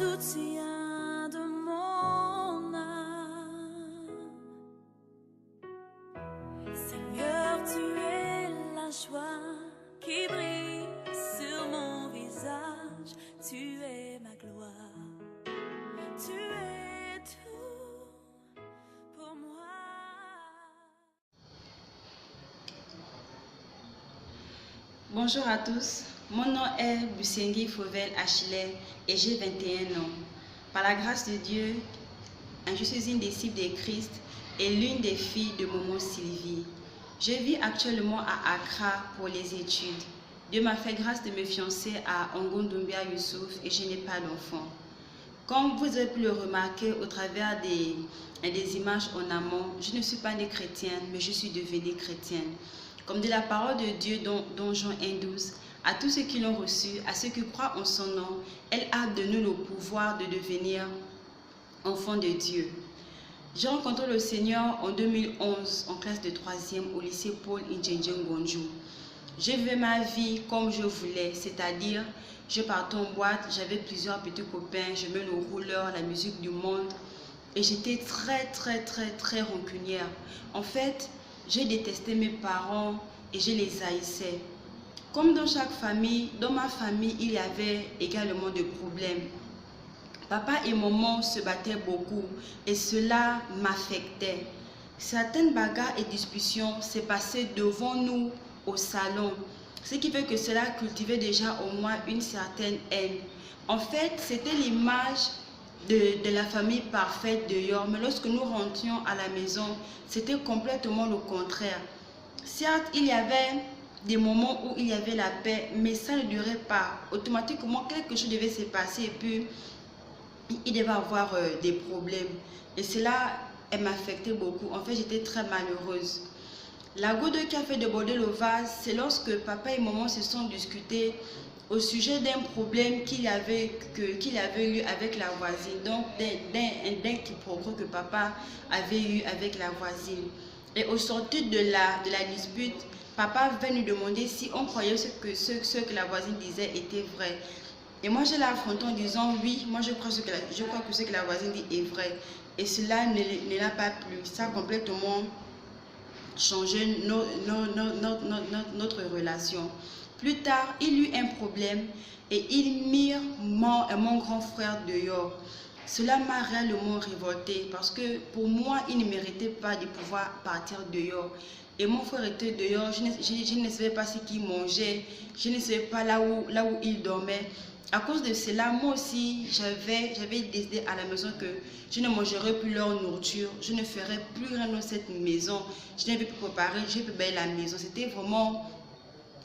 soutien de mon âme. Seigneur, tu es la joie qui brille sur mon visage. Tu es ma gloire. Tu es tout pour moi. Bonjour à tous, mon nom est Busengi Fauvel Achille et j'ai 21 ans. Par la grâce de Dieu, je suis une disciple de Christ et l'une des filles de Momo Sylvie. Je vis actuellement à Accra pour les études. Dieu m'a fait grâce de me fiancer à Ongondumbia Youssouf et je n'ai pas d'enfant. Comme vous avez pu le remarquer au travers des images en amont, je ne suis pas née chrétienne, mais je suis devenue chrétienne. Comme dit la parole de Dieu dans Jean 1,12, à tous ceux qui l'ont reçu, à ceux qui croient en son nom, elle a donné le pouvoir de devenir enfants de Dieu. J'ai rencontré le Seigneur en 2011 en classe de 3e au lycée Paul Indjenjen Bonjou. Je vivais ma vie comme je voulais, c'est-à-dire je partais en boîte, j'avais plusieurs petits copains, je mets le rouleur, la musique du monde et j'étais très rancunière. En fait, j'ai détesté mes parents et je les haïssais. Comme dans chaque famille, dans ma famille, il y avait également des problèmes. Papa et maman se battaient beaucoup et cela m'affectait. Certaines bagarres et discussions s'est passées devant nous au salon, ce qui fait que cela cultivait déjà au moins une certaine haine. En fait, c'était l'image de la famille parfaite dehors, mais lorsque nous rentrions à la maison, c'était complètement le contraire. Certes, il y avait des moments où il y avait la paix, mais ça ne durait pas. Automatiquement, quelque chose devait se passer et puis il devait avoir des problèmes. Et cela, elle m'affectait beaucoup. En fait, j'étais très malheureuse. La goutte qui a fait déborder le vase, c'est lorsque papa et maman se sont discutés au sujet d'un problème qu'il avait eu avec la voisine, donc d'un quiproquo que papa avait eu avec la voisine. Et au sortir de la dispute, papa vint nous demander si on croyait ce que la voisine disait était vrai. Et moi, je l'ai affronté en disant oui, moi je crois que ce que la voisine dit est vrai. Et cela ne l'a pas plu. Ça a complètement changé notre relation. Plus tard, il eut un problème et il mit mon grand frère dehors. Cela m'a réellement révoltée parce que pour moi, il ne méritait pas de pouvoir partir dehors. Et mon frère était dehors, je ne savais pas ce qu'il mangeait, je ne savais pas là où il dormait. À cause de cela, moi aussi, j'avais décidé à la maison que je ne mangerai plus leur nourriture, je ne ferai plus rien dans cette maison, je n'avais plus préparé, je ne préparer la maison. C'était vraiment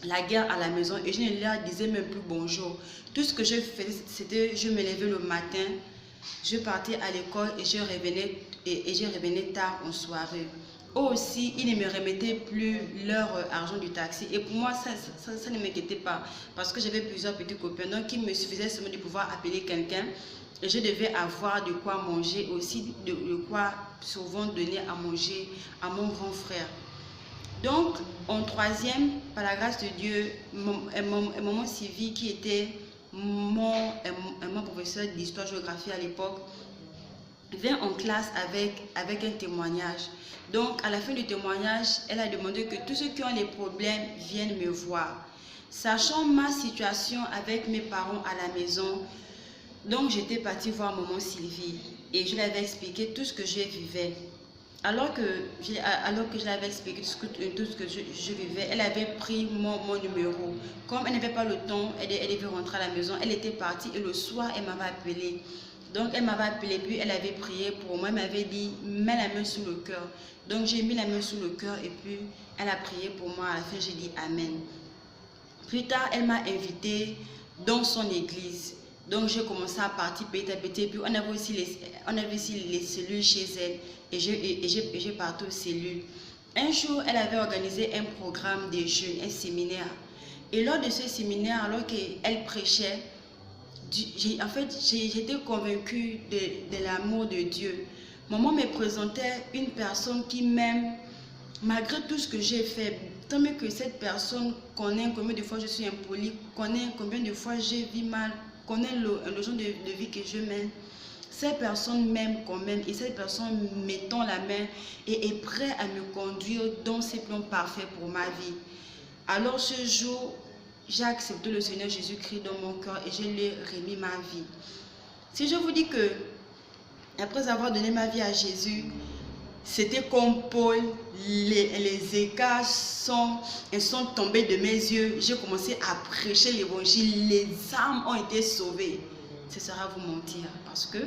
la guerre à la maison et je ne leur disais même plus bonjour. Tout ce que je faisais, c'était je me levais le matin, je partais à l'école et je revenais tard en soirée. Eux aussi, ils ne me remettaient plus leur argent du taxi. Et pour moi, ça ne m'inquiétait pas. Parce que j'avais plusieurs petits copains. Donc, il me suffisait seulement de pouvoir appeler quelqu'un. Et je devais avoir de quoi manger. Aussi, de quoi souvent donner à manger à mon grand frère. Donc, en troisième, par la grâce de Dieu, Momo Sylvie, qui était mon professeur d'histoire-géographie à l'époque, vient en classe avec un témoignage. Donc, à la fin du témoignage, elle a demandé que tous ceux qui ont des problèmes viennent me voir. Sachant ma situation avec mes parents à la maison, donc j'étais partie voir Momo Sylvie et je lui avais expliqué tout ce que je vivais. Alors que je l'avais expliqué tout ce que je vivais, elle avait pris mon numéro. Comme elle n'avait pas le temps, elle devait rentrer à la maison, elle était partie et le soir, elle m'avait appelé. Donc elle m'avait appelé, puis elle avait prié pour moi, elle m'avait dit mets la main sur le cœur. Donc j'ai mis la main sur le cœur et puis elle a prié pour moi. À la fin j'ai dit amen. Plus tard elle m'a invité dans son église. Donc j'ai commencé à partir petit à petit. Puis on avait aussi les cellules chez elle et j'ai parti aux cellules. Un jour elle avait organisé un programme de jeunes, un séminaire. Et lors de ce séminaire, alors qu'elle prêchait, en fait, j'étais convaincue de l'amour de Dieu. Maman me présentait une personne qui m'aime, malgré tout ce que j'ai fait. Tant mieux que cette personne connaît combien de fois je suis impolie, connaît combien de fois j'ai vu mal connaît le genre de vie que je mène, cette personne m'aime quand même et cette personne me tend la main et est prête à me conduire dans ses plans parfaits pour ma vie. Alors ce jour, j'ai accepté le Seigneur Jésus-Christ dans mon cœur et je lui ai remis ma vie. Si je vous dis que, après avoir donné ma vie à Jésus, c'était comme Paul, les écarts sont tombés de mes yeux. J'ai commencé à prêcher l'évangile, les âmes ont été sauvées. Ce sera vous mentir parce que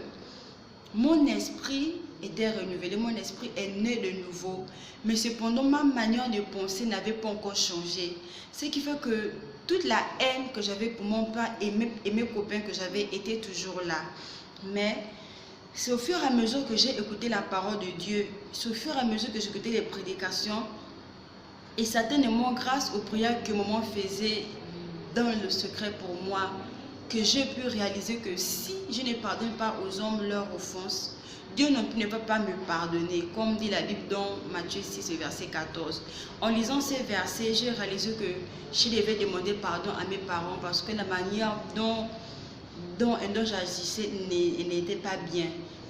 mon esprit était renouvelé, mon esprit est né de nouveau, mais cependant ma manière de penser n'avait pas encore changé. Ce qui fait que toute la haine que j'avais pour mon père et mes copains que j'avais était toujours là. Mais c'est au fur et à mesure que j'ai écouté la parole de Dieu, c'est au fur et à mesure que j'écoutais les prédications, et certainement grâce aux prières que maman faisait dans le secret pour moi, que j'ai pu réaliser que si je ne pardonne pas aux hommes leurs offenses, Dieu non plus ne peut pas me pardonner, comme dit la Bible dans Matthieu 6, verset 14. En lisant ces versets, j'ai réalisé que je devais demander pardon à mes parents parce que la manière dont j'agissais n'était pas bien.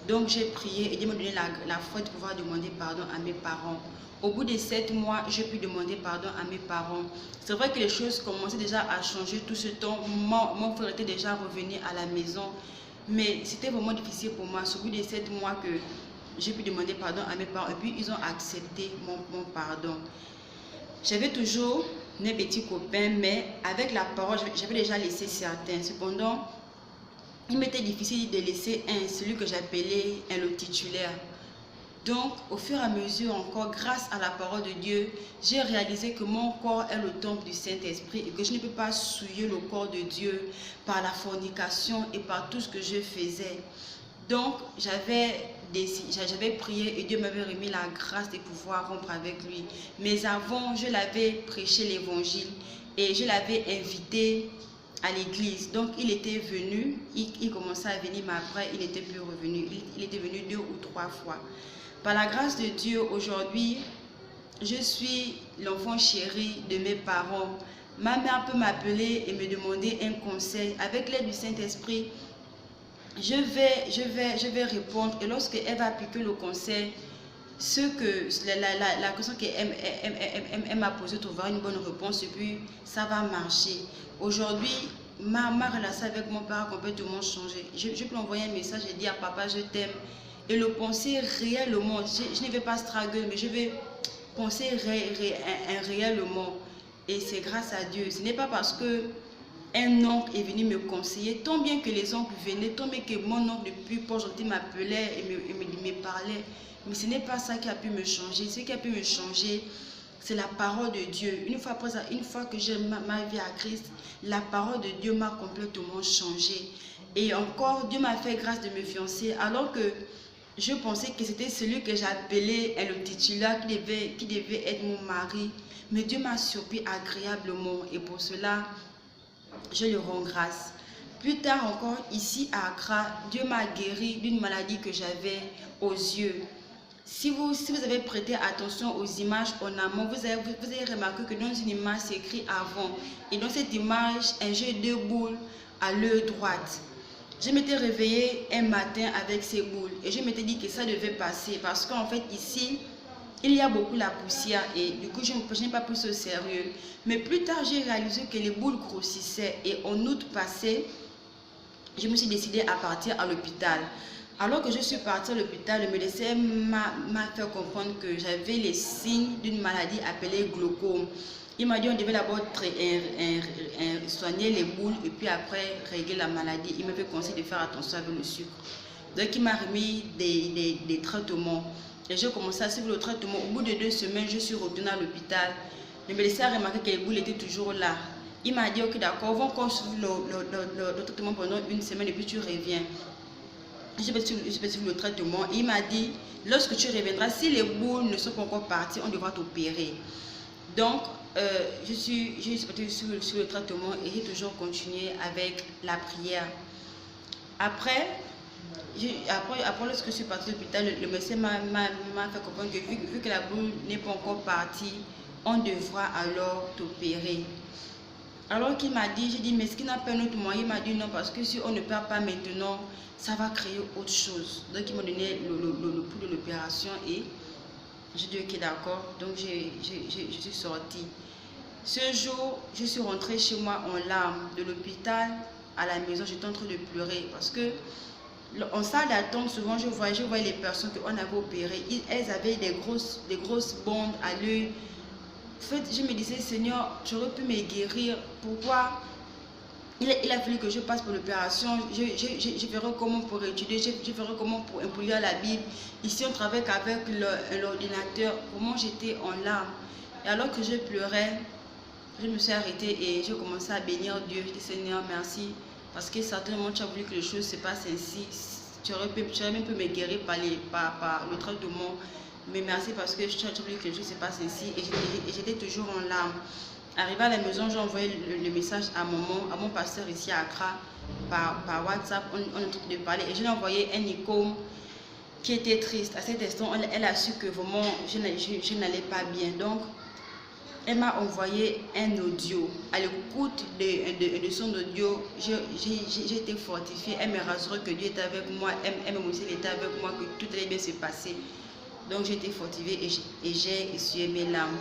Donc j'ai prié et Dieu m'a donné la foi de pouvoir demander pardon à mes parents. Au bout de 7 mois, j'ai pu demander pardon à mes parents. C'est vrai que les choses commençaient déjà à changer tout ce temps. Mon frère était déjà revenu à la maison. Mais c'était vraiment difficile pour moi. C'est au bout de 7 mois que j'ai pu demander pardon à mes parents. Et puis ils ont accepté mon pardon. J'avais toujours mes petits copains, mais avec la parole, j'avais déjà laissé certains. Cependant, il m'était difficile de laisser celui que j'appelais le titulaire. Donc, au fur et à mesure encore, grâce à la parole de Dieu, j'ai réalisé que mon corps est le temple du Saint-Esprit et que je ne peux pas souiller le corps de Dieu par la fornication et par tout ce que je faisais. Donc, j'avais prié et Dieu m'avait remis la grâce de pouvoir rompre avec lui. Mais avant, je l'avais prêché l'évangile et je l'avais invité à l'église. Donc, il était venu, il commençait à venir, mais après, il n'était plus revenu. Il était venu 2 ou 3 fois. Par la grâce de Dieu, aujourd'hui, je suis l'enfant chéri de mes parents. Ma mère peut m'appeler et me demander un conseil. Avec l'aide du Saint-Esprit, je vais répondre. Et lorsque elle va appliquer le conseil, la question qu'elle m'a posée trouvera une bonne réponse et puis ça va marcher. Aujourd'hui, ma relation avec mon père a complètement changé. Je peux envoyer un message et dire à papa, je t'aime. Et le penser réellement, je ne vais pas struggle, mais je vais penser réellement. Et c'est grâce à Dieu. Ce n'est pas parce que un oncle est venu me conseiller, tant bien que les oncles venaient, tant bien que mon oncle depuis Port-Gentil m'appelait et me parlait. Mais ce n'est pas ça qui a pu me changer. Ce qui a pu me changer, c'est la parole de Dieu. Une fois que j'ai ma vie à Christ, la parole de Dieu m'a complètement changé. Et encore, Dieu m'a fait grâce de me fiancer, alors que je pensais que c'était celui que j'appelais le titulaire qui devait être mon mari. Mais Dieu m'a surpris agréablement et pour cela, je lui rends grâce. Plus tard encore, ici à Accra, Dieu m'a guéri d'une maladie que j'avais aux yeux. Si vous avez prêté attention aux images en amont, vous avez remarqué que dans une image, c'est écrit avant. Et dans cette image, un jeu de boules à l'œil droite. Je m'étais réveillée un matin avec ces boules et je m'étais dit que ça devait passer parce qu'en fait ici, il y a beaucoup la poussière et du coup je n'ai pas pris ça au sérieux. Mais plus tard, j'ai réalisé que les boules grossissaient et en août passé, je me suis décidée à partir à l'hôpital. Alors que je suis partie à l'hôpital, le médecin m'a fait comprendre que j'avais les signes d'une maladie appelée glaucome. Il m'a dit qu'on devait d'abord soigner les boules et puis après régler la maladie. Il m'avait conseillé de faire attention avec le sucre. Donc il m'a remis des traitements. Et j'ai commencé à suivre le traitement. Au bout de 2 semaines, je suis retournée à l'hôpital. Le médecin a remarqué que les boules étaient toujours là. Il m'a dit, ok d'accord, on va encore suivre le traitement pendant 1 semaine et puis tu reviens. Je vais suivre le traitement. Et il m'a dit, lorsque tu reviendras, si les boules ne sont pas encore parties, on devra t'opérer. Donc, je suis partie sur le traitement et j'ai toujours continué avec la prière. Après, lorsque je suis partie à l'hôpital, le médecin m'a fait comprendre que vu que la boule n'est pas encore partie, on devra alors t'opérer. Alors qu'il m'a dit, j'ai dit, mais est-ce qu'il n'a pas un autre moyen? Il m'a dit non, parce que si on ne perd pas maintenant, ça va créer autre chose. Donc il m'a donné le pouls de l'opération et j'ai dit ok d'accord. Donc je suis sortie. Ce jour, je suis rentrée chez moi en larmes de l'hôpital à la maison. J'étais en train de pleurer parce que en salle d'attente, souvent je voyais les personnes qu'on avait opérées. Elles avaient des grosses bandes à l'œil. En fait, je me disais, Seigneur, j'aurais pu me guérir. Pourquoi il a fallu que je passe pour l'opération? Je verrai comment pour étudier, je verrai comment pour lire la Bible. Ici, on travaille avec l'ordinateur. Comment j'étais en larmes. Et alors que je pleurais, je me suis arrêtée et j'ai commencé à bénir Dieu. Je dis, Seigneur, merci. Parce que certainement, tu as voulu que les choses se passent ainsi. Tu aurais même pu me guérir par le traitement. Mais merci parce que tu as voulu que les choses se passent ainsi. Et j'étais toujours en larmes. Arrivé à la maison, j'ai envoyé le message à mon pasteur ici à Accra par WhatsApp. On est en train de parler. Et je lui ai envoyé un icône qui était triste. À cet instant, elle a su que vraiment je n'allais pas bien. Donc, elle m'a envoyé un audio. À l'écoute de son audio, j'ai été fortifiée. Elle me rassurait que Dieu était avec moi. Elle me disait qu'il était avec moi, que tout allait bien se passer. Donc j'ai été fortifiée et j'ai essuyé mes larmes.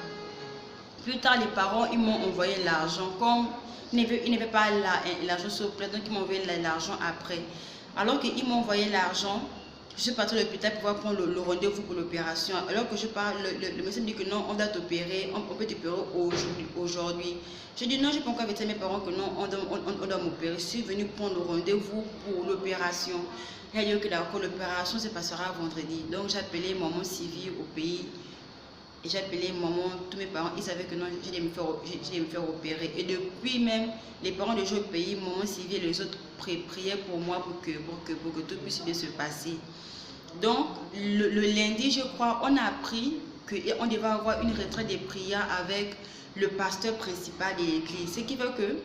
Plus tard, les parents ils m'ont envoyé l'argent. Comme ils n'avaient pas l'argent sur place, donc ils m'ont envoyé l'argent après. Alors qu'ils m'ont envoyé l'argent, je suis partie à l'hôpital pour pouvoir prendre le rendez-vous pour l'opération. Alors que je parle, le médecin me dit que non, on doit t'opérer, on peut t'opérer aujourd'hui. Je dis non, je n'ai pas encore averti mes parents que non, on doit m'opérer. Je suis venue prendre le rendez-vous pour l'opération. Il a dit que d'accord, l'opération se passera vendredi. Donc j'ai appelé maman Sylvie au pays. Et j'ai appelé maman, tous mes parents, ils savaient que non, j'allais me faire opérer. Et depuis même, les parents de jour au pays, maman Sylvie et les autres priaient pour moi pour que tout puisse bien se passer. Donc, le lundi, je crois, on a appris qu'on devait avoir une retraite de prière avec le pasteur principal de l'église. Ce qui fait que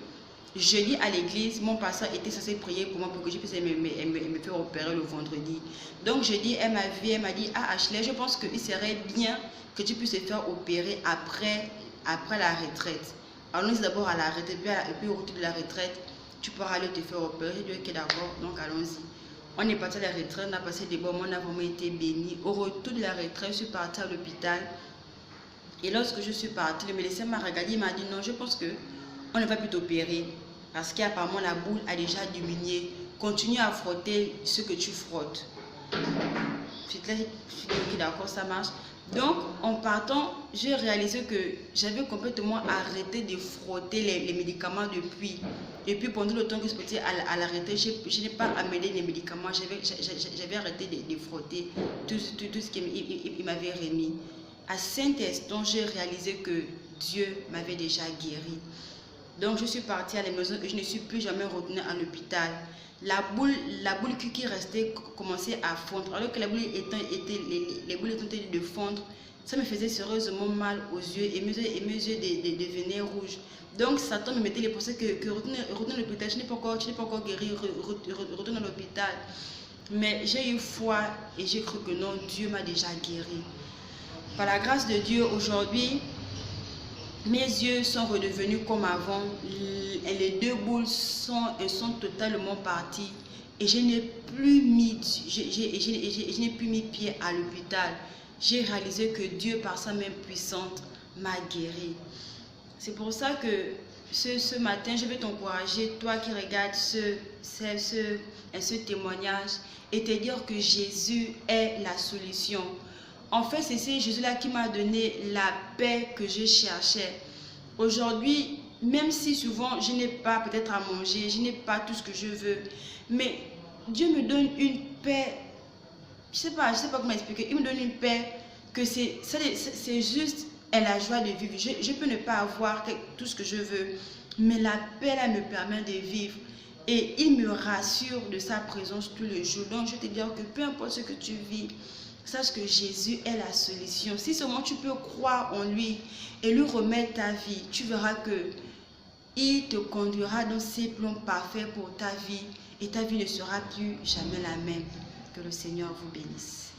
jeudi à l'église, mon pasteur était censé prier pour moi pour que je puisse me faire opérer le vendredi. Donc jeudi, elle m'a vu, elle m'a dit, ah Ashley, je pense qu'il serait bien que tu puisses te faire opérer après la retraite. Allons-y d'abord à la retraite, et puis au retour de la retraite, tu pourras aller te faire opérer. J'ai dit ok d'accord, donc allons-y. On est parti à la retraite, on a passé des bons moments, on a vraiment été bénis. Au retour de la retraite, je suis partie à l'hôpital. Et lorsque je suis partie, le médecin m'a regardé, il m'a dit non, je pense que on ne va plus t'opérer parce qu'apparemment la boule a déjà diminué. Continue à frotter ce que tu frottes. Je suis ok, d'accord, ça marche. Donc, en partant, j'ai réalisé que j'avais complètement arrêté de frotter les médicaments depuis. Et puis, pendant le temps que je suis à l'arrêter, je n'ai pas amené les médicaments. J'avais arrêté de frotter tout ce qu'il m'avait remis. À cet instant, j'ai réalisé que Dieu m'avait déjà guéri. Donc, je suis partie à la maison et je ne suis plus jamais retournée à l'hôpital. La boule qui restait commençait à fondre. Alors que les boules étaient de fondre, ça me faisait sérieusement mal aux yeux et mes yeux devenaient rouges. Donc, Satan me mettait les pensées que retourne à l'hôpital, je n'ai pas encore guéri, retourne à l'hôpital. Mais j'ai eu foi et j'ai cru que non, Dieu m'a déjà guéri. Par la grâce de Dieu, aujourd'hui, mes yeux sont redevenus comme avant. Les deux boules sont totalement parties. Et je n'ai plus mis pied à l'hôpital. J'ai réalisé que Dieu, par sa main puissante, m'a guéri. C'est pour ça que ce matin, je vais t'encourager, toi qui regardes ce témoignage, et te dire que Jésus est la solution. En fait, c'est Jésus-là qui m'a donné la paix que je cherchais. Aujourd'hui, même si souvent je n'ai pas peut-être à manger, je n'ai pas tout ce que je veux, mais Dieu me donne une paix, je sais pas comment expliquer, il me donne une paix que c'est juste la joie de vivre. Je peux ne pas avoir tout ce que je veux, mais la paix là me permet de vivre. Et il me rassure de sa présence tous les jours. Donc je te dis que peu importe ce que tu vis, sache que Jésus est la solution. Si seulement tu peux croire en lui et lui remettre ta vie, tu verras que il te conduira dans ses plans parfaits pour ta vie et ta vie ne sera plus jamais la même. Que le Seigneur vous bénisse.